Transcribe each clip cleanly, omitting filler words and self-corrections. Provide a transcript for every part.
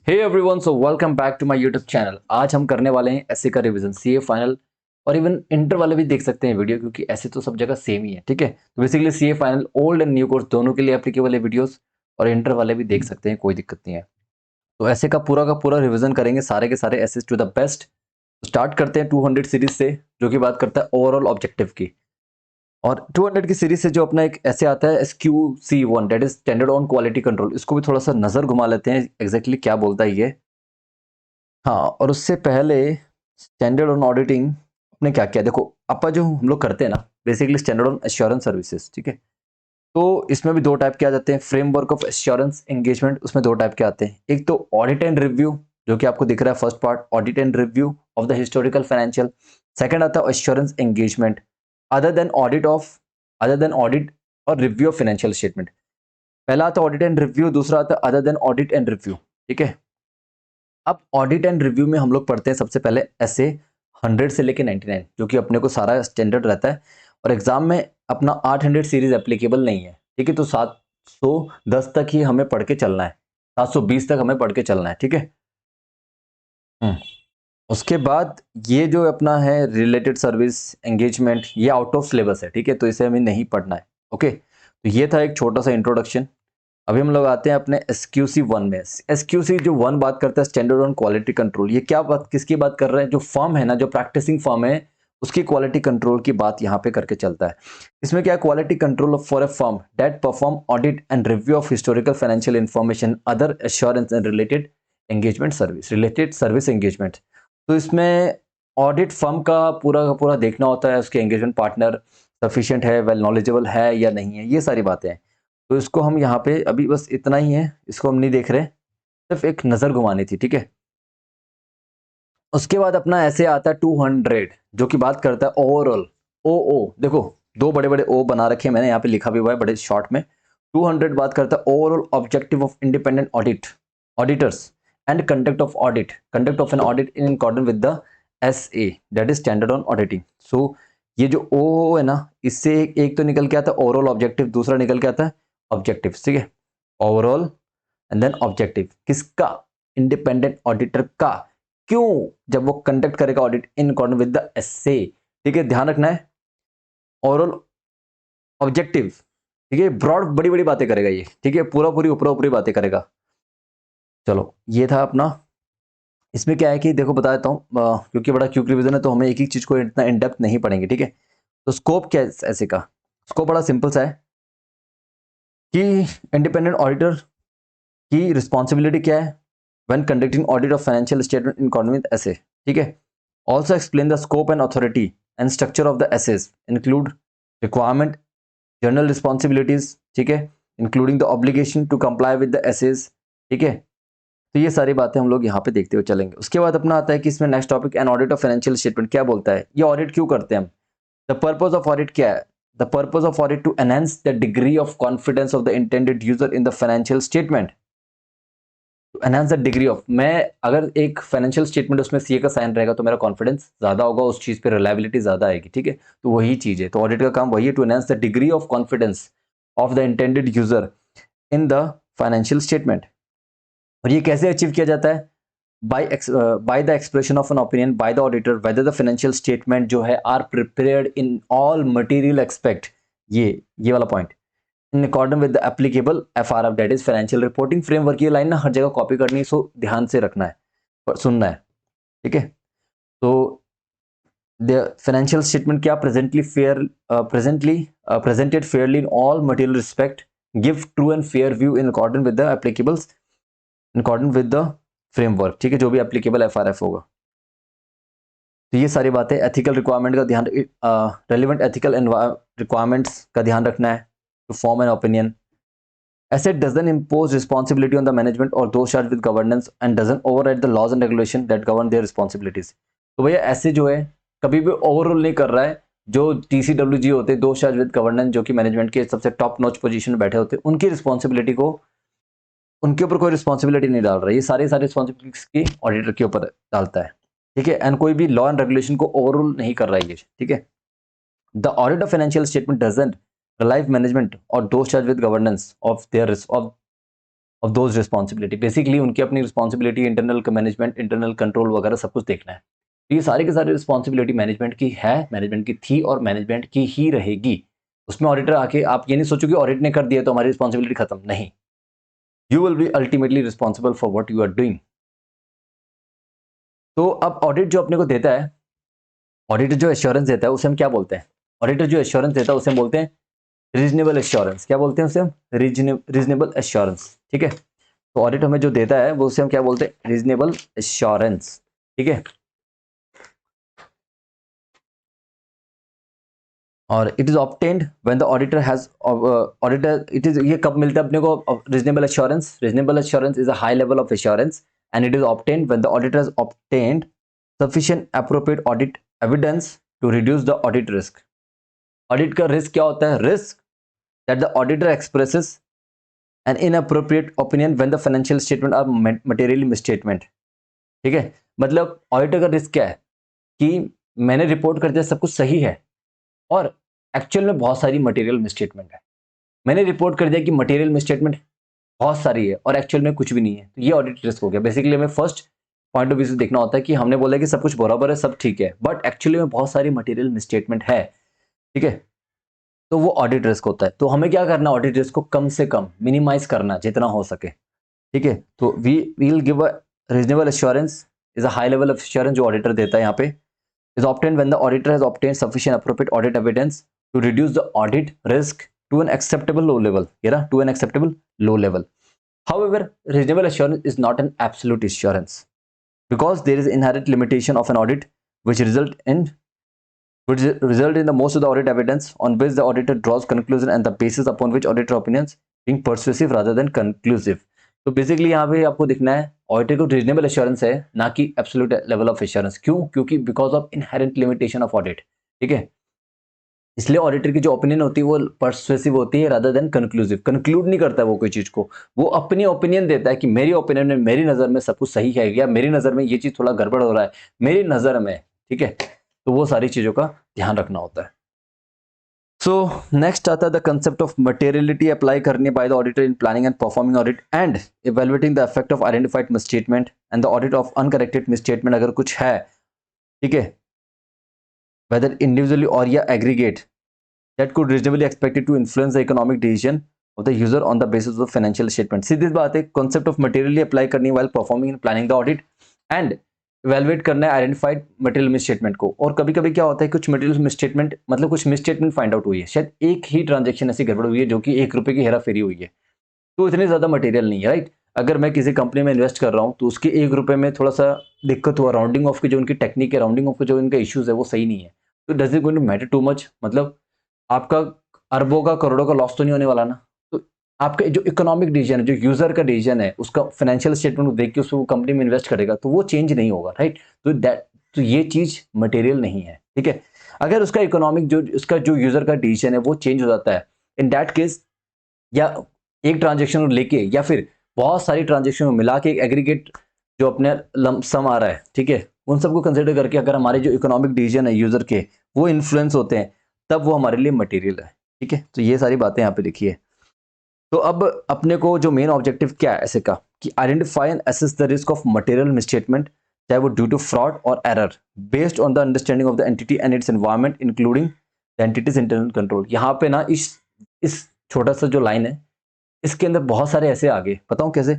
Hey everyone, so welcome back to my YouTube channel. आज हम करने वाले हैं एसए का रिवीजन, सीए फाइनल और इवन इंटर वाले भी देख सकते हैं वीडियो, क्योंकि ऐसे तो सब जगह सेम ही है। ठीक है, तो basically CA final old and new course दोनों के लिए एप्लीकेबल है वीडियोस, और इंटर वाले भी देख सकते हैं, कोई दिक्कत नहीं है। तो ऐसे का पूरा रिवीजन करेंगे, सारे के सारे SAs to the best. Start करते हैं 200 सीरीज से, जो कि बात करता है ओवरऑल ऑब्जेक्टिव की। और 200 की सीरीज से जो अपना एक ऐसे आता है SQC1, that is standard on quality control, इसको भी थोड़ा सा नजर घुमा लेते हैं एग्जैक्टली क्या बोलता है ये। हाँ, और उससे पहले स्टैंडर्ड ऑन ऑडिटिंग ने क्या किया, देखो अपा जो हम लोग करते हैं ना, basically standard on assurance services. ठीक है, तो इसमें भी दो टाइप के आ जाते हैं, फ्रेमवर्क ऑफ एश्योरेंस एंगेजमेंट, उसमें दो टाइप के आते हैं। एक तो ऑडिट एंड रिव्यू, जो कि आपको दिख रहा है first part, audit and review of the historical financial. Second आता है assurance engagement, other than audit of other than audit और रिव्यू ऑफ फाइनेंशियल स्टेटमेंट। पहला आता है ऑडिट एंड रिव्यू, दूसरा आता है other than audit and review. ठीक है, अब ऑडिट एंड रिव्यू में हम लोग पढ़ते हैं सबसे पहले ऐसे 100 से लेके 99, जो कि अपने को सारा स्टैंडर्ड रहता है। और एग्जाम में अपना 800 सीरीज एप्लीकेबल नहीं है। ठीक है, तो 710 तक ही हमें पढ़ के चलना है, 720 तक हमें पढ़ के चलना है। ठीक है। हम्म। उसके बाद ये जो अपना है रिलेटेड सर्विस एंगेजमेंट, ये आउट ऑफ सिलेबस है। ठीक है, तो इसे हमें नहीं पढ़ना है। ओके, तो ये था एक छोटा सा इंट्रोडक्शन। अभी हम लोग आते हैं अपने SQC1 में। SQC जो वन बात करता है स्टैंडर्ड ऑन क्वालिटी कंट्रोल, ये क्या बात, किसकी बात कर रहे हैं? जो फर्म है ना, जो प्रैक्टिसिंग फर्म है, उसकी क्वालिटी कंट्रोल की बात यहाँ पे करके चलता है। इसमें क्या है, quality control for a firm that perform audit and review of historical financial information, other assurance and related service engagement. तो इसमें ऑडिट फर्म का पूरा देखना होता है, उसके एंगेजमेंट पार्टनर सफिशिएंट है, वेल नॉलेजेबल है या नहीं है, ये सारी बातें हैं। तो इसको हम यहाँ पे अभी बस इतना ही है, इसको हम नहीं देख रहे, सिर्फ एक नज़र घुमानी थी। ठीक है, उसके बाद अपना ऐसे आता है 200, जो कि बात करता है ओवरऑल। ओ देखो, दो बड़े बड़े ओ बना रखे हैं मैंने, यहाँ पे लिखा भी हुआ है बड़े शॉर्ट में। 200 बात करता है overall objective of independent auditors and conduct of an audit in accordance with the SA, that is standard on auditing. So ये जो ओ है ना, इससे एक तो निकल के आता है ओवरऑल ऑब्जेक्टिव, दूसरा निकल के आता है ऑब्जेक्टिव। ठीक है, ओवरऑल एंड देन ऑब्जेक्टिव किसका? इंडिपेंडेंट ऑडिटर का। क्यों? जब वो कंडक्ट करेगा audit in accordance with the SA। ठीक है, ध्यान रखना है, ओवरऑल ऑब्जेक्टिव। ठीक है, ब्रॉड बड़ी बड़ी बातें करेगा ये। ठीक है, पूरा पूरी ऊपरा ऊपरी बातें करेगा। चलो, ये था अपना। इसमें क्या है कि देखो बता देता हूँ, क्योंकि बड़ा क्विक रिवीजन है, तो हमें एक ही चीज को इतना इन डेप्थ नहीं पढ़ेंगे। ठीक है, तो स्कोप क्या है ऐसे का? स्कोप बड़ा सिंपल सा है कि इंडिपेंडेंट ऑडिटर की रिस्पॉन्सिबिलिटी क्या है when conducting audit of financial statement in according with SA। ठीक है, also explain the scope and authority and structure of the SAs, include requirement, general responsibilities. ठीक है, including the obligation to comply with the SAs. ठीक है, तो ये सारी बातें हम लोग यहाँ पे देखते हुए चलेंगे। उसके बाद अपना आता है कि इसमें next topic an audit of financial statement क्या बोलता है, ये ऑडिट क्यों करते हैं हम, द पर्पज ऑफ ऑडिट क्या है? The purpose of audit to enhance the degree of confidence of the intended user in the financial statement. Enhance the degree of, मैं अगर एक फाइनेंशियल स्टेटमेंट उसमें CA का साइन रहेगा तो मेरा कॉन्फिडेंस ज्यादा होगा, उस चीज पे रिलायबिलिटी ज्यादा आएगी। ठीक है, तो वही चीज है, तो ऑडिट का काम वही है, to enhance the degree of confidence of the intended user in the financial statement. और ये कैसे अचीव किया जाता है? By the expression of an opinion by the auditor whether the financial statement जो है are prepared in all material expect, ये वाला point, in according with the applicable FRF, that is financial reporting framework. ये line ना हर जगह copy करनी है, सो ध्यान से रखना है और सुनना है। ठीक है, तो द फाइनेंशियल स्टेटमेंट क्या, presented Fairlie in all material respect, give true and fair view in according with the applicable, in according with the framework. ठीक है, जो भी एप्लीकेबल FRF होगा। तो ये सारी बातें, एथिकल रिक्वायरमेंट का ध्यान, रेलिवेंट एथिकल रिक्वायरमेंट्स का ध्यान रखना है to form an opinion. Asset doesn't impose responsibility on the management or those charged with governance and doesn't override the laws and regulation that govern their responsibilities। तो भैया ऐसे जो है कभी भी ओवररूल नहीं कर रहा है। जो TCWG होते हैं, दो चार्ज विद गवर्नेंस, जो कि मैनेजमेंट के सबसे टॉप नॉच पोजीशन में बैठे होते हैं, उनकी रिस्पॉन्सिबिलिटी को, उनके ऊपर कोई रिस्पॉन्सिबिलिटी नहीं डाल रहा है, ये सारी रिस्पॉन्सिबिलिटीज की ऑडिटर के ऊपर डालता है। ठीक है, एंड कोई भी लॉ एंड रेगुलेशन को ओवररूल नहीं कर रहा है ये। ठीक है, the audit of financial statement doesn't relieve management और those charged with governance of of those responsibility. Basically उनकी अपनी responsibility, internal management, internal control वगैरह सब कुछ देखना है। तो ये सारी की सारी रिस्पॉन्सिबिलिटी मैनेजमेंट की है, मैनेजमेंट की थी और मैनेजमेंट की ही रहेगी। उसमें ऑडिटर आके आप ये नहीं सोचो कि ऑडिट ने कर दिया तो हमारी रिस्पॉन्सिबिलिटी खत्म, नहीं। You will be ultimately responsible for what you are doing. तो अब ऑडिट जो अपने को देता है, ऑडिटर जो एश्योरेंस देता है उसे हम क्या बोलते हैं? ऑडिटर जो एश्योरेंस देता है उसे हम बोलते हैं रीजनेबल एश्योरेंस। क्या बोलते हैं उसे हम? Reasonable assurance. ठीक है, तो ऑडिट हमें जो देता है वो उसे हम क्या बोलते हैं? Reasonable assurance. ठीक है, और it is obtained when the auditor has auditor, it is, ये कब मिलता है अपने को reasonable assurance? Reasonable assurance is a high level of assurance and it is obtained when the auditor has obtained sufficient appropriate audit evidence to reduce the audit risk। Audit का risk क्या होता है? Risk that the auditor expresses an inappropriate opinion when the financial statement are materially misstatement। ठीक है, मतलब auditor का risk क्या है कि मैंने रिपोर्ट कर दिया सब कुछ सही है और एक्चुअल में बहुत सारी मटेरियल मिसस्टेटमेंट है। मैंने रिपोर्ट कर दिया कि मटेरियल मिसस्टेटमेंट बहुत सारी है और एक्चुअल में कुछ भी नहीं है, तो ये ऑडिट रिस्क हो गया। बेसिकली हमें फर्स्ट पॉइंट ऑफ व्यू से देखना होता है कि हमने बोला कि सब कुछ बराबर है, सब ठीक है, बट एक्चुअली में बहुत सारी मटेरियल मिसस्टेटमेंट है। ठीक है, तो वो ऑडिट रिस्क होता है। तो हमें क्या करना है? ऑडिट रिस्क को कम से कम मिनिमाइज करना जितना हो सके। ठीक है, तो we will give a reasonable assurance is a high level of assurance जो ऑडिटर देता है यहाँ पे, is obtained when the auditor has obtained sufficient appropriate audit evidence to reduce the audit risk to an acceptable low level. ये ना, to an acceptable low level. However, reasonable assurance is not an absolute assurance because there is inherent limitation of an audit which result in the most of the audit evidence on which the auditor draws conclusion and the basis upon which auditor opinions being persuasive rather than conclusive। तो basically यहाँ पे आपको दिखना है auditor को reasonable assurance है, ना कि एब्सोल्यूट लेवल ऑफ एश्योरेंस। क्यों? क्योंकि because of inherent limitation of audit. ठीक है, इसलिए ऑडिटर की जो ओपिनियन होती है वो परसुएसिव होती है रादर देन कंक्लूसिव। कंक्लूड नहीं करता वो कोई चीज को, वो अपनी ओपिनियन देता है कि मेरी ओपिनियन में, मेरी नजर में सब कुछ सही है, या मेरी नजर में ये चीज थोड़ा गड़बड़ हो रहा है मेरी नजर में। ठीक है, तो वो सारी चीजों का ध्यान रखना होता है। सो नेक्स्ट आता है the concept of materiality apply करनी by the auditor in planning and performing audit and evaluating the effect of identified misstatement and the audit of uncorrected misstatement अगर कुछ है। ठीक है, वेदर इंडिविजुअली और या aggregate that could reasonably expected to influence the economic decision of the user on the basis of financial statement। सीधी बात है, concept of materially apply करनी while performing and planning the audit and evaluate करना है identified material misstatement को। और कभी कभी क्या होता है, कुछ material misstatement मतलब कुछ misstatement फाइंड आउट हुई है, शायद एक ही ट्रांजेक्शन ऐसी गड़बड़ हुई है जो कि ₹1 की हेरा फेरी हुई है, तो इतनी ज्यादा मटेरियल नहीं है। राइट, अगर मैं किसी कंपनी में इन्वेस्ट कर रहा हूँ तो उसके ₹1 में थोड़ा सा दिक्कत हुआ, राउंडिंग ऑफ की जो उनकी टेक्निक है, राउंडिंग ऑफ के जो इनका इश्यूज है वो सही नहीं है, तो does it going to matter too much? मतलब आपका अरबों का करोड़ों का लॉस तो नहीं होने वाला ना। तो आपका जो इकोनॉमिक डिसीजन है, जो यूजर का डिसीजन है, उसका फाइनेंशियल स्टेटमेंट को देख के उसको कंपनी में इन्वेस्ट करेगा तो वो चेंज नहीं होगा। राइट, तो दैट, तो ये चीज मटेरियल नहीं है। ठीक है, अगर उसका इकोनॉमिक जो उसका जो यूजर का डिसीजन है वो चेंज हो जाता है इन दैट केस, या एक ट्रांजेक्शन को लेके या फिर बहुत सारी ट्रांजेक्शन को मिला के एक एग्रीगेट जो अपने लमसम आ रहा है, ठीक है, उन सबको कंसिडर करके अगर हमारे जो इकोनॉमिक डिसीजन है यूजर के वो इन्फ्लुएंस होते हैं, तब वो हमारे लिए मटेरियल है। ठीक है, तो ये सारी बातें यहाँ पे लिखी है। तो अब अपने को जो मेन ऑब्जेक्टिव क्या है ऐसे का, कि identify and assess the risk of material misstatement, चाहे वो ड्यू टू फ्रॉड और error, based on the understanding of the entity and its environment including the entities internal control. यहाँ पे ना इस छोटा सा जो लाइन है इसके अंदर बहुत सारे ऐसे आगे बताऊं कैसे।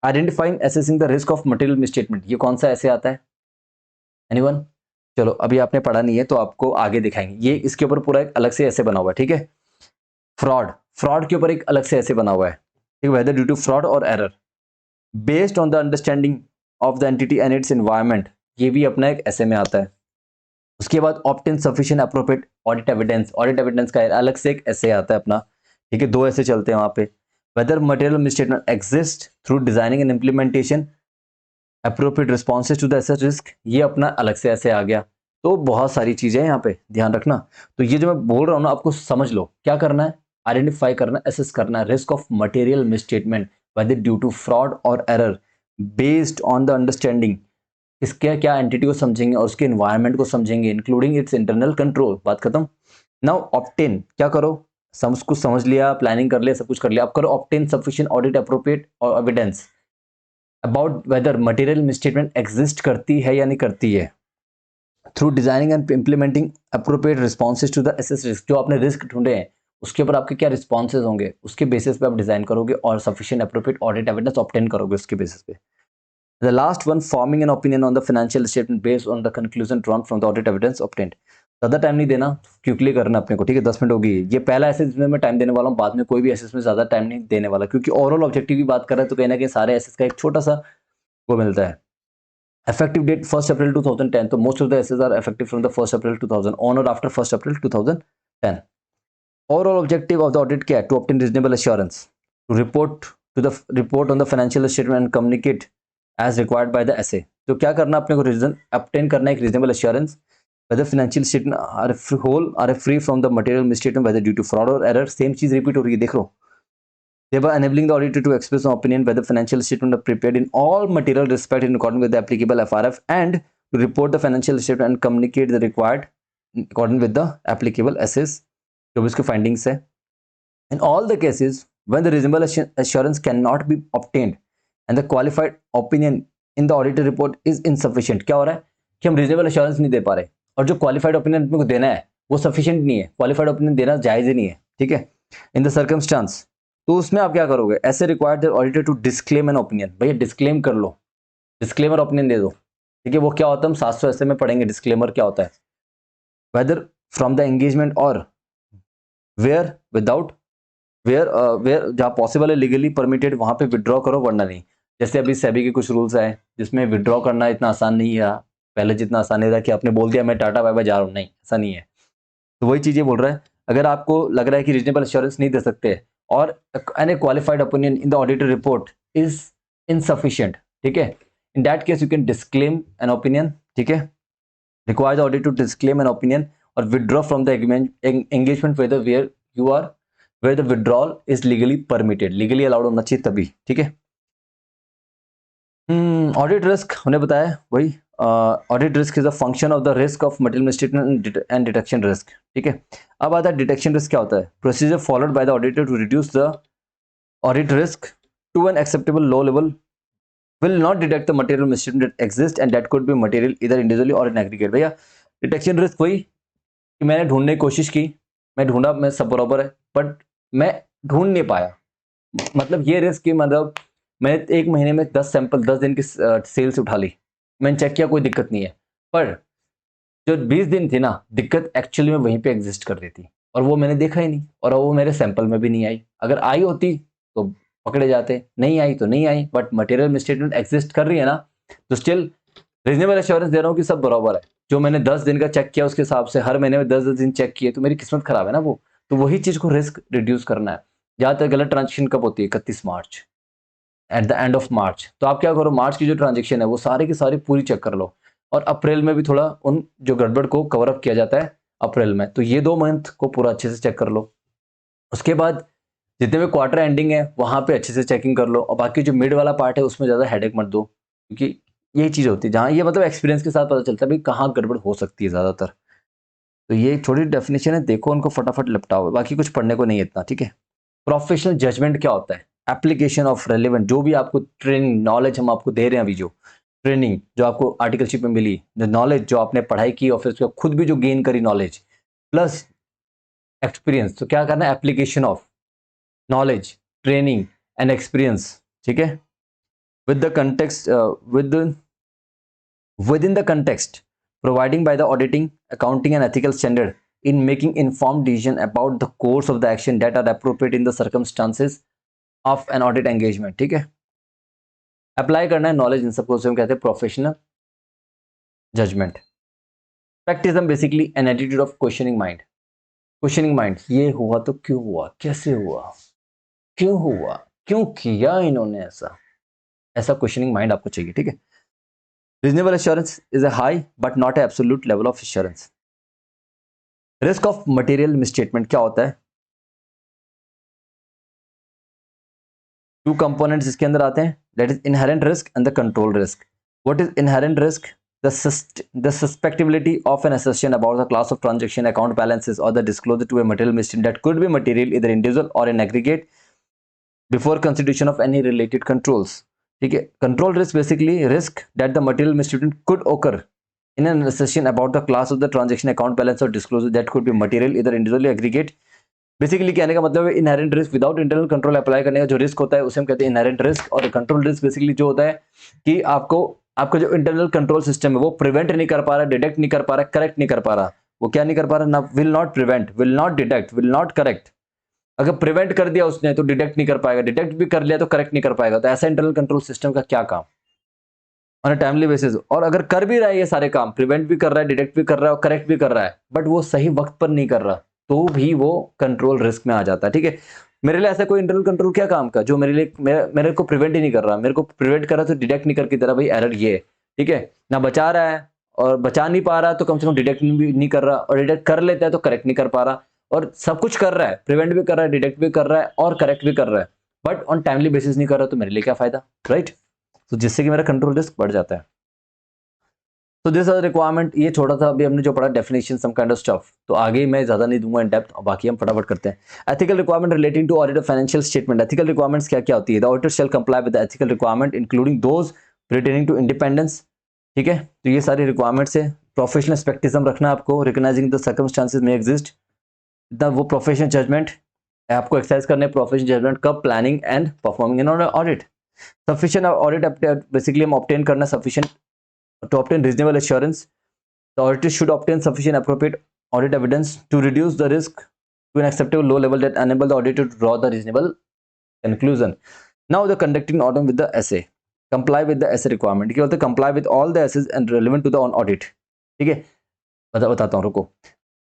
Identifying assessing the risk of material misstatement, ये कौन सा ऐसे आता है? एनीवन? चलो अभी आपने पढ़ा नहीं है तो आपको आगे दिखाएंगे। ये इसके ऊपर पूरा एक अलग से ऐसे बना हुआ है। ठीक है, फ्रॉड, फ्रॉड के ऊपर एक अलग से ऐसे बना हुआ है। ठीक है, वेदर ड्यू टू फ्रॉड और error based on the understanding of the entity and its environment, ये भी अपना एक ऐसे में आता है। उसके बाद obtain sufficient appropriate audit evidence, audit evidence का अलग से एक ऐसे आता है अपना। ठीक है, दो ऐसे चलते हैं वहां पे। Whether material misstatement exist through designing and implementation appropriate responses to the asset risk, ये अपना अलग से ऐसे आ गया। तो बहुत सारी चीजें यहाँ पे ध्यान रखना। तो ये जो मैं बोल रहा हूँ ना, आपको समझ लो क्या करना है, आइडेंटिफाई करना, असेस करना है risk of material misstatement whether due to fraud और error based on the understanding, इसके क्या एंटिटी को समझेंगे और उसके एनवायरनमेंट को समझेंगे इंक्लूडिंग इट्स इंटरनल कंट्रोल, बात खत्म। नाउ ऑब्टेन, क्या करो, सब कुछ समझ लिया, प्लानिंग कर लिया, सब कुछ कर लिया, अब करो ऑब्टेन सफिशिएंट ऑडिट अप्रोप्रिएट और evidence about whether material misstatement exist करती है या नहीं करती है through designing and implementing appropriate responses to the assess risk. जो आपने रिस्क ढूंढे हैं उसके ऊपर आपके क्या रिस्पॉन्सेज होंगे, उसके बेसिस पे आप डिजाइन करोगे और sufficient appropriate audit evidence obtain करोगे उसके बेसिस पे। The last one, forming an opinion on the financial statement based on the conclusion drawn from the audit evidence obtained। ज़्यादा टाइम नहीं देना, क्विकली करना अपने को, ठीक है, 10 मिनट होगी। ये पहला ऐसे जिसमें मैं टाइम देने वाला हूँ, बाद में कोई भी एसेस में ज़्यादा टाइम नहीं देने वाला, क्योंकि ओवरऑल ऑब्जेक्टिव की बात कर रहे हैं तो कहीं ना कहीं सारे एसेस का एक छोटा सा वो मिलता है। Effective date 1st April 2010, तो most of the essays are effective from the 1st April 2000 on or after 1st April 2010। Overall objective of the audit क्या है? To obtain reasonable assurance, to report on the financial statement and communicate as required by the essay। तो क्या करना अपने को, reason obtain करना एक reasonable assurance whether financial statement are free from the material misstatement whether due to fraud or error। Same चीज repeat हो रही है, देख लो। Thereby enabling the auditor to express an opinion whether financial statement are prepared in all material respect in accordance with the applicable FRF and to report the financial statement and communicate the required in accordance with the applicable essays। जो भी इसके findings है। In all the cases when the reasonable assurance cannot be obtained and the qualified opinion in the auditor report is insufficient। क्या हो रहा है कि हम reasonable assurance नहीं दे पा रहे और जो qualified opinion अपने को देना है वो sufficient नहीं है, qualified opinion देना जायज ही नहीं है, ठीक है। In the circumstance, तो उसमें आप क्या करोगे, ऐसे required auditor to disclaim an opinion. भैया डिस्क्लेम कर लो, डिस्क्लेमर ओपिनियन दे दो, ठीक है। वो क्या होता है, हम 700 ऐसे में पढ़ेंगे डिस्क्लेमर क्या होता है। वेदर फ्रॉम द एंगेजमेंट और वेयर विदाउट वेयर जहाँ पॉसिबल है लीगली परमिटेड वहां पे विड्रॉ करो, वरना नहीं। जैसे अभी सेबी के कुछ रूल्स आए जिसमें विड्रॉ करना इतना आसान नहीं है, पहले जितना आसान नहीं था कि आपने बोल दिया मैं टाटा बाय बाय जा रहा हूँ, नहीं ऐसा नहीं है। तो वही चीज ये बोल रहा है, अगर आपको लग रहा है कि रीजनेबल एश्योरेंस नहीं दे सकते और an a qualified opinion in the auditor report is insufficient, ठीक है, in that case you can disclaim an opinion, ठीक है। Require the auditor to disclaim an opinion और withdraw from the engagement whether where you are where the withdrawal is legally permitted, legally allowed होना चाहिए तभी, ठीक है। Audit risk हमने बताया, वही audit risk is a function of the risk of material misstatement and detection risk, ठीक है। अब आता है डिटेक्शन रिस्क क्या होता है, procedure followed by the auditor to reduce the audit risk to an acceptable low level will not detect the material misstatement that exists and that could be material either individually or in aggregate। भैया detection risk वही कि मैंने ढूंढने की कोशिश की, मैं ढूंढा, मैं सब बराबर है, बट मैं ढूंढ नहीं पाया। मतलब ये रिस्क की, मतलब मैंने एक महीने में 10 सैंपल 10 दिन की सेल्स उठा ली, मैंने चेक किया कोई दिक्कत नहीं है, पर जो 20 दिन थी ना, दिक्कत एक्चुअली में वहीं पे एग्जिस्ट कर रही थी और वो मैंने देखा ही नहीं और वो मेरे सैंपल में भी नहीं आई। अगर आई होती तो पकड़े जाते, नहीं आई तो नहीं आई, बट मटेरियल मिसस्टेटमेंट एग्जिस्ट कर रही है ना, तो स्टिल रीजनेबल एश्योरेंस दे रहा हूँ कि सब बराबर है। जो मैंने 10 दिन का चेक किया उसके हिसाब से हर महीने में 10-10 दिन चेक किए, तो मेरी किस्मत खराब है ना वो। तो वही चीज को रिस्क रिड्यूस करना है। ज्यादातर गलत ट्रांजेक्शन कब होती है, 31 March, at the end of March. तो आप क्या करो, मार्च की जो ट्रांजेक्शन है वो सारी की सारी पूरी चेक कर लो और अप्रैल में भी थोड़ा उन जो गड़बड़ को कवर अप किया जाता है अप्रैल में, तो ये 2 मंथ को पूरा अच्छे से चेक कर लो। उसके बाद जितने भी क्वार्टर एंडिंग है वहां पे अच्छे से चेकिंग कर लो और बाकी जो मिड वाला पार्ट है उसमें ज्यादा हेडेक मत दो, क्योंकि यही चीज होती है जहाँ ये मतलब एक्सपीरियंस के साथ पता चलता है भाई कहाँ गड़बड़ हो सकती है ज्यादातर। तो ये छोटी डेफिनेशन है, देखो उनको फटाफट निपटाओ, बाकी कुछ पढ़ने को नहीं है इतना, ठीक है। प्रोफेशनल जजमेंट क्या होता है, एप्लीकेशन ऑफ रेलिवेंट, जो भी आपको ट्रेनिंग नॉलेज हम आपको दे रहे हैं अभी, जो ट्रेनिंग जो आपको आर्टिकलशिप में मिली, जो नॉलेज जो आपने पढ़ाई की और फिर उसके खुद भी जो गेन करी नॉलेज प्लस एक्सपीरियंस, तो क्या करना है, application of knowledge training and experience, ठीक है, with the context within the context providing by the auditing accounting and ethical standard in making informed decision about the course of the action that are appropriate in the circumstances of an audit engagement, ठीक है। Apply करना है knowledge, इन सबको हम कहते हैं professional judgement. प्रैक्टिसम basically an attitude of questioning mind, questioning mind, ये हुआ तो क्यों हुआ, कैसे हुआ, क्यों हुआ, क्यों किया इन्होंने ऐसा, ऐसा क्वेश्चनिंग माइंड आपको चाहिए, ठीक है। Reasonable assurance is a high but not a absolute level of assurance. Risk of material misstatement क्या होता है, 2 कंपोनेंट्स इसके अंदर आते हैं, that is inherent risk and the control risk. What is inherent risk, the suspectability of an assertion about the class of transaction, account balances, or the disclosure to a material misstatement that could be material either individual or in aggregate before consideration of any related controls. ठीक है, control risk basically risk that the material misstatement could occur in an assertion about the class of the transaction, account balance, or disclosure that could be material either individually aggregate. Basically कहने का मतलब है inherent risk without internal control apply करने का जो risk होता है उसे हम कहते हैं इनहेरेंट रिस्क। और कंट्रोल रिस्क बेसिकली जो होता है कि आपका जो इंटरनल कंट्रोल सिस्टम है वो प्रिवेंट नहीं कर पा रहा, डिटेक्ट नहीं कर पा रहा, करेक्ट नहीं कर पा रहा। वो क्या नहीं कर पा रहा ना, will not prevent, will not detect, will not correct. अगर प्रिवेंट कर दिया उसने तो डिटेक्ट नहीं कर पाएगा, डिटेक्ट भी कर लिया तो करेक्ट नहीं कर पाएगा। तो ऐसा इंटरनल कंट्रोल सिस्टम का क्या काम ऑन अ टाइमली बेसिस। और अगर कर भी रहा है ये सारे काम, प्रिवेंट भी कर रहा है, डिटेक्ट भी कर रहा है और करेक्ट भी कर रहा है, बट वो सही वक्त पर नहीं कर रहा, तो भी वो कंट्रोल रिस्क में आ जाता है। ठीक है, मेरे लिए ऐसा कोई इंटरनल कंट्रोल क्या काम का जो मेरे लिए मेरे को प्रिवेंट ही नहीं कर रहा, मेरे को प्रिवेंट कर रहा तो डिटेक्ट नहीं करके दे रहा, भाई एरर ये है। ठीक है, ना बचा रहा है और बचा नहीं पा रहा तो कम से कम डिटेक्ट भी नहीं कर रहा, और डिटेक्ट कर लेता है तो करेक्ट नहीं कर पा रहा। और सब कुछ कर रहा है, प्रिवेंट भी कर रहा है, डिटेक्ट भी कर रहा है और करेक्ट भी कर रहा है, बट ऑन टाइमली बेसिस नहीं कर रहा, तो मेरे लिए क्या फायदा, राइट। तो जिससे कि मेरा कंट्रोल रिस्क बढ़ जाता है। तो दिस रिक्वायरमेंट, ये छोटा सा अभी हमने जो पढ़ा definition some kind of stuff, तो आगे मैं ज्यादा नहीं दूंगा इन डेप्थ, बाकी हम फटाफट करते हैं। Ethical requirement relating to audit of financial statement. Ethical requirements क्या क्या होती है? The auditor shall comply with the ethical requirement including those relating to independence. ठीक है, तो ये सारी रिक्वायरमेंट्स है। प्रोफेशनल स्पेक्टिज्म रखना आपको, रिकॉग्नाइजिंग द सर्कमस्टांसेस में एग्जिस्ट द वो प्रोफेशनल जजमेंट आपको एक्सरसाइज करने, प्रोफेशनल जजमेंट कब planning and performing an audit. Sufficient audit basically हम ऑब्टेन करना sufficient to obtain reasonable assurance. The auditor should obtain sufficient appropriate audit evidence to reduce the risk to an acceptable low level that enable the auditor to draw the reasonable conclusion. Now the conducting audit with the essay, comply with the essay requirement. क्या बोलते हैं? Comply with all the essays and relevant to the on audit. ठीक है, बताता हूँ, रुको।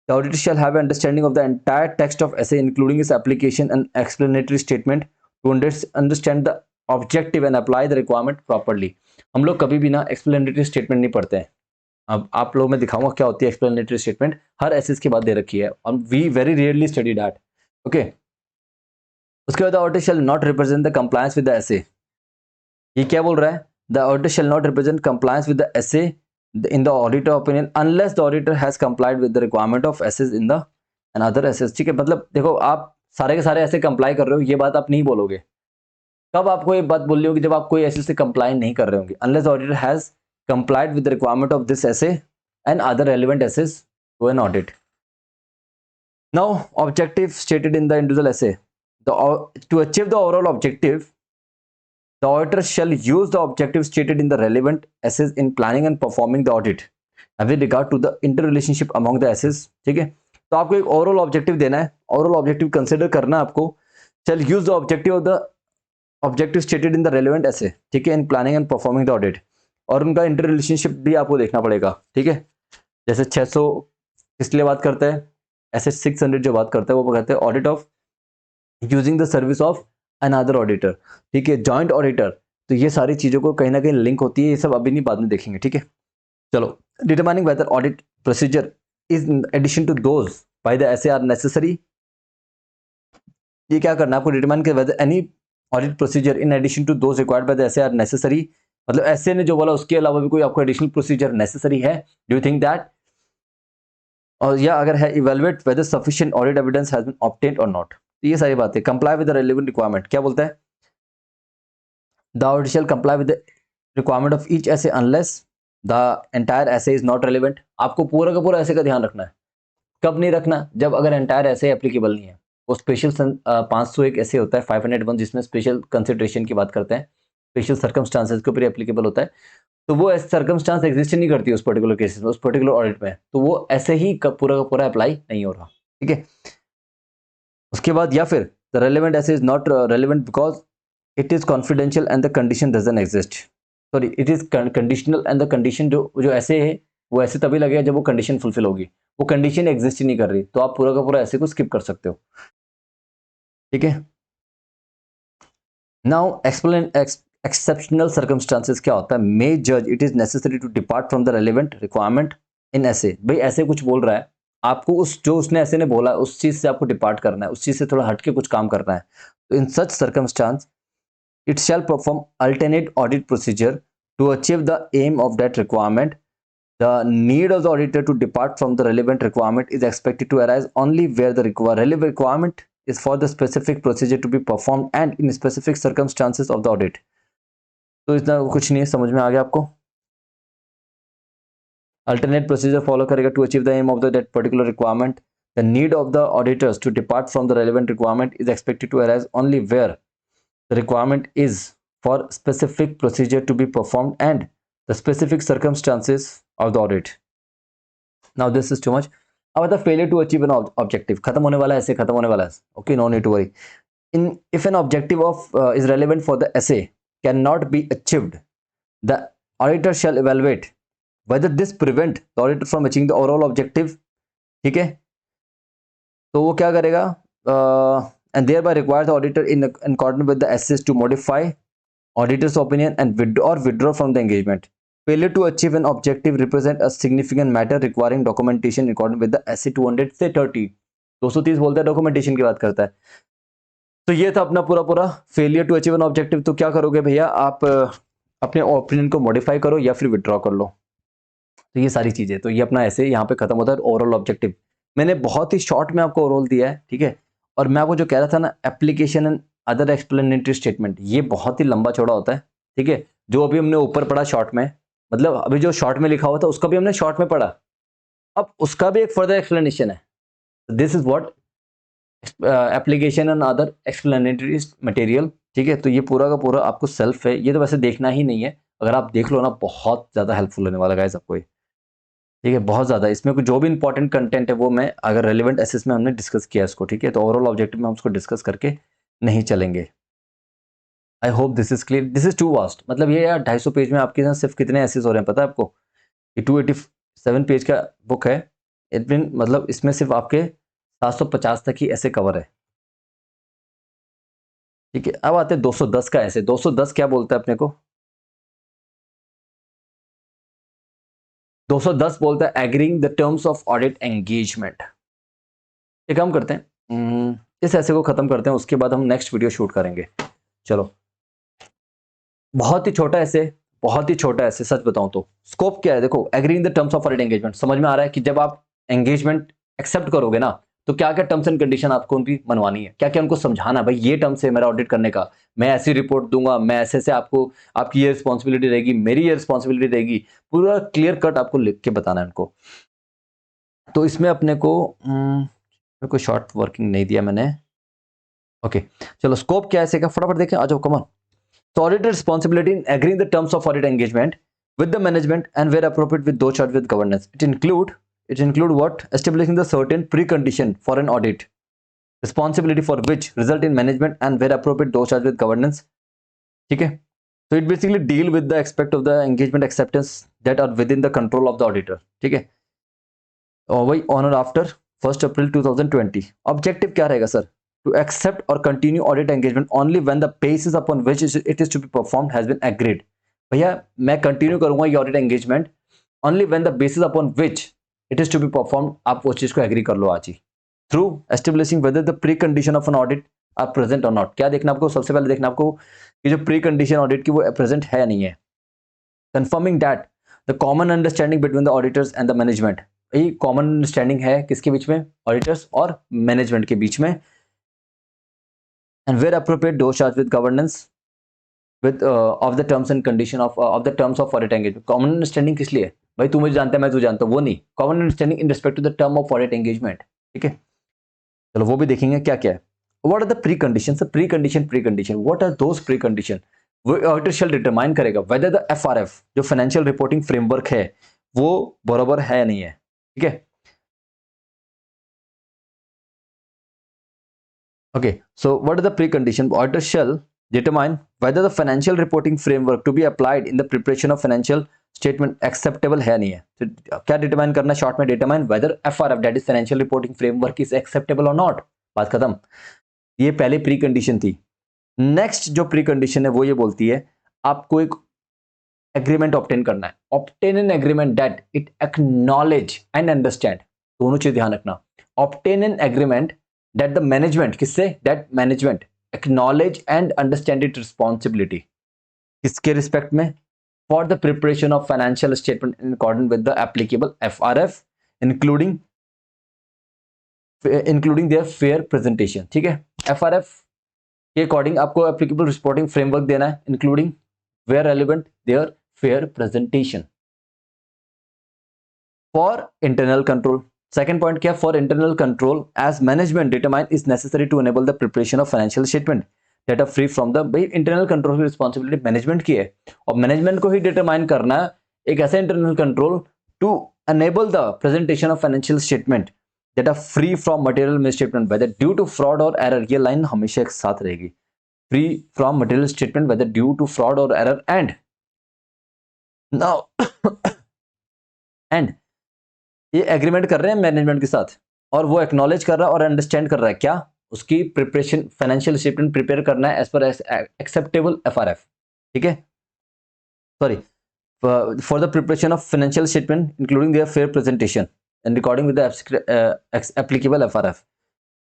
The auditor shall have an understanding of the entire text of essay including its application and explanatory statement to understand the objective and apply the requirement properly. हम लोग कभी भी ना एक्सप्लेनेटरी स्टेटमेंट नहीं पढ़ते हैं। अब आप लोग मैं दिखाऊंगा क्या होती है एक्सप्लेनेटरी स्टेटमेंट, हर एसेस के बाद दे रखी है, we very rarely study that. Okay, उसके बाद auditor shall not represent the compliance with the SAs. ये क्या बोल रहा है? The auditor shall not represent compliance with the SAs in the auditor opinion unless the auditor has complied with the requirement of SAs in the and other SAs. ठीक है, मतलब देखो आप सारे के सारे ऐसे कंप्लाई कर रहे हो, ये बात आप नहीं बोलोगे। कब आपको ये बात बोलनी होगी? जब आप कोई एसे से कंप्लाई नहीं कर रहे होंगे। Unless auditor has complied with the requirement of this SA and other relevant SAs to an audit. Now objective stated in the individual SA. To achieve the overall objective the auditor shall use the objective stated in the relevant SAs in planning and performing the audit with regard to the interrelationship among the SAs. ठीक है, तो आपको एक overall objective देना है, overall objective consider करना है आपको। Shall use the objective of the objective stated in the relevant SA, ठीक है, in planning and performing the audit. और उनका इंटर रिलेशनशिप भी आपको देखना पड़ेगा। ठीक है, जैसे 600 किस लिए बात करते हैं, ऐसे 600 जो बात करते हैं वो कहते हैं audit of using the service of another auditor. ठीक है, जॉइंट ऑडिटर। तो ये सारी चीजों को कहीं ना कहीं लिंक होती है, ये सब अभी नहीं बाद में देखेंगे। ठीक है, चलो, determining whether audit procedure is in addition to those by the SA are necessary. ये क्या करना है आपको? डिटरमाइन के whether any audit procedure in addition to those required by the SA are necessary. मतलब एसे ने जो बोला उसके अलावा भी कोई आपको एडिशनल प्रोसीजर नेसेसरी है। Do you think that? और या अगर है, evaluate whether sufficient audit evidence has been obtained और नॉट। तो ये सारी बातें। Comply with the relevant requirement क्या बोलता है? The auditor shall comply with the requirement of each SA unless the entire SA is not relevant. आपको पूरा का पूरा एसे का ध्यान रखना है। कब नहीं रखना? जब अगर एंटायर एसे एप्लीकेबल नहीं है। वो स्पेशल 501 ऐसे होता है 501 जिसमें स्पेशल कंसिडरेशन की बात करते हैं, स्पेशल सर्कमस्टांसेस के ऊपर एप्लीकेबल होता है। तो वो सर्कमस्टांस एग्जिस्ट नहीं करती उस पर्टिकुलर केसेस में, उस पर्टिकुलर ऑडिट में, तो वो ऐसे ही पूरा का पूरा अप्लाई नहीं हो रहा। ठीक है, उसके बाद या फिर द रेलेवेंट ऐसे is not relevant because it is confidential and the condition doesn't exist. Sorry, it is conditional and the condition जो ऐसे है वो ऐसे तभी लगेगा जब वो कंडीशन फुलफिल होगी। वो कंडीशन एग्जिस्ट ही नहीं कर रही, तो आप पूरा का पूरा ऐसे को स्किप कर सकते हो। ठीक है, नाउ एक्सप्लेन एक्सेप्शनल सर्कमस्टांसेस क्या होता है? मे जज it is necessary to depart from the relevant requirement in SA. भाई ऐसे कुछ बोल रहा है, आपको उस जो उसने ऐसे ने बोला उस चीज से आपको डिपार्ट करना है, उस चीज से थोड़ा हटके कुछ काम करना है। तो in such circumstance it shall perform alternate audit procedure to achieve the aim of that requirement The need of the auditor to depart from the relevant requirement is expected to arise only where the relevant requirement is for the specific procedure to be performed and in specific circumstances of the audit. तो इतना कुछ नहीं है, समझ में आ गया आपको? Alternate procedure follow करेगा to achieve the aim of that particular requirement. The need of the auditors to depart from the relevant requirement is expected to arise only where the requirement is for specific procedure to be performed and the specific circumstances of the audit. Now this is too much. अब the failure to achieve an objective, खत्म होने वाला है, ऐसे खत्म होने वाला है. Okay, no need to worry. If an objective is relevant for the essay cannot be achieved, the auditor shall evaluate whether this prevent the auditor from achieving the overall objective. ठीक है, तो वो क्या करेगा? And thereby require the auditor in accordance with the essays to modify auditor's opinion and withdraw from the engagement. Failure to achieve an objective represent a significant matter requiring documentation in accordance with the essay 200 से 30. 230 बोलता है, documentation की बात करता है. तो ये था अपना पूरा failure to achieve an objective. तो क्या करोगे भैया, आप अपने ओपिनियन को मॉडिफाई करो या फिर विड्रॉ कर लो. तो ये सारी चीजें, तो ये अपना ऐसे यहाँ पे खत्म होता है. ओवरऑल ऑब्जेक्टिव मैंने बहुत ही शॉर्ट में आपको ओवरऑल दिया है, ठीक है. और मैं आपको जो कह रहा था ना, application and other explanatory statement, ये बहुत ही लंबा चौड़ा होता है, ठीक है. जो अभी हमने ऊपर पढ़ा शॉर्ट में, मतलब अभी जो शॉर्ट में लिखा हुआ था उसका भी हमने शॉर्ट में पढ़ा, अब उसका भी एक फर्दर एक्सप्लेनेशन है. This is what application and other explanatory material, ठीक है. तो ये पूरा का पूरा आपको सेल्फ है, ये तो वैसे देखना ही नहीं है. अगर आप देख लो ना, बहुत ज़्यादा हेल्पफुल होने वाला गाइस आपको ये, ठीक है, बहुत ज़्यादा. इसमें जो भी इंपॉर्टेंट कंटेंट है वो मैं, अगर रेलिवेंट एसेस में हमने डिस्कस किया इसको, ठीक है. तो ओवरऑल ऑब्जेक्टिव में हम उसको डिस्कस करके नहीं चलेंगे. I hope this is clear. This is too vast, मतलब ये यार 250 पेज में आपके साथ सिर्फ कितने एसेस हो रहे हैं पता है आपको? ये 287 पेज का बुक है. इट मीन मतलब इसमें सिर्फ आपके 750 तक ही ऐसे कवर है, ठीक है. अब आते हैं 210 का ऐसे. 210 क्या बोलता है अपने को? 210 बोलता है agreeing the terms of audit engagement. एक काम करते हैं, इस ऐसे को खत्म करते हैं, उसके बाद हम नेक्स्ट वीडियो शूट करेंगे. चलो, बहुत ही छोटा ऐसे, बहुत ही छोटा ऐसे. सच बताऊं तो स्कोप क्या है, देखो, agreeing the terms of audit engagement. समझ में आ रहा है कि जब आप एंगेजमेंट एक्सेप्ट करोगे ना, तो क्या क्या टर्म्स एंड कंडीशन आपको उनकी मनवानी है, क्या क्या उनको समझाना, भाई ये टर्म्स है मेरा ऑडिट करने का, मैं ऐसी रिपोर्ट दूंगा, मैं ऐसे से आपको, आपकी ये रिस्पॉन्सिबिलिटी रहेगी, मेरी ये रिस्पॉन्सिबिलिटी रहेगी, पूरा क्लियर कट आपको लिख के बताना है उनको. तो इसमें अपने को कोई शॉर्ट वर्किंग नहीं दिया मैंने. ओके, चलो स्कोप क्या है ऐसे का, फटाफट देखें, आ जाओ, कमान. So auditor responsibility in agreeing the terms of audit engagement with the management and where appropriate with those charged with governance. It include what? Establishing the certain precondition for an audit, responsibility for which result in management and where appropriate those charged with governance. ठीक है. So it basically deal with the aspect of the engagement acceptance that are within the control of the auditor. ठीक है. और वही on or after 1st April 2020. Objective क्या रहेगा sir? To accept or continue audit engagement only when the basis upon which it is to be performed has been agreed. भैया मैं continue करूंगा ये audit engagement only when the basis upon which it is to be performed. आप वो चीज को agree कर लो आज ही. Through establishing whether the precondition of an audit are present or not. क्या देखना आपको? सबसे पहले देखना आपको कि जो प्रीकंडीशन ऑडिट की वो प्रेजेंट है या नहीं है. Confirming that the common understanding between the auditors and the management. ये कॉमन अंडरस्टैंडिंग है किसके बीच में? ऑडिटर्स और मैनेजमेंट के बीच में. And where appropriate, those charged with governance with of the terms and condition of the terms of audit engagement. Common understanding किस लिए? भाई तू मुझे जानता है, मैं तुझे जानता हूँ, वो नहीं. Common understanding in respect to the term of audit engagement. ठीक है, चलो वो भी देखेंगे क्या क्या है. What are the preconditions? The precondition. What are those precondition? वो auditor shall determine करेगा whether the FRF जो financial reporting framework है वो बराबर है या नहीं है. ठीक है. Okay, so what are the precondition? Auditor shall determine whether the financial reporting framework to be applied in the preparation of financial statement acceptable है नहीं है. तो क्या determine करना शॉर्ट में? determine whether FRF that is financial reporting framework is acceptable or not. बात खत्म. ये पहले precondition थी. नेक्स्ट जो precondition है वो ये बोलती है आपको एक एग्रीमेंट ऑब्टेन करना है. Obtain an agreement that it acknowledge and understand. दोनों चीज ध्यान रखना. Obtain an agreement that the management, किससे? that management acknowledge and understand its responsibility. किसके रिस्पेक्ट में? for the preparation of financial statement in accordance with the applicable FRF, including their fair presentation. ठीक है, FRF के according आपको applicable reporting framework देना है, including where relevant their fair presentation for internal control. Second point क्या, for internal control as management determine is necessary to enable the preparation of financial statement that are free from the. भाई internal control की responsibility management की है और management को ही determine करना है एक ऐसा internal control to enable the presentation of financial statement that are free from material misstatement whether due to fraud और एरर. ये लाइन हमेशा एक साथ रहेगी, free from material statement whether due to fraud और एरर. एंड ये agreement कर रहे हैं मैनेजमेंट के साथ और वो एक्नॉलेज कर रहा है और अंडरस्टैंड कर रहा है क्या, उसकी प्रिपरेशन फाइनेंशियल स्टेटमेंट प्रिपेयर करना है एज पर एक्सेप्टेबल FRF. ठीक है, sorry, for the preparation of financial statement including there fair presentation and according with the applicable FRF.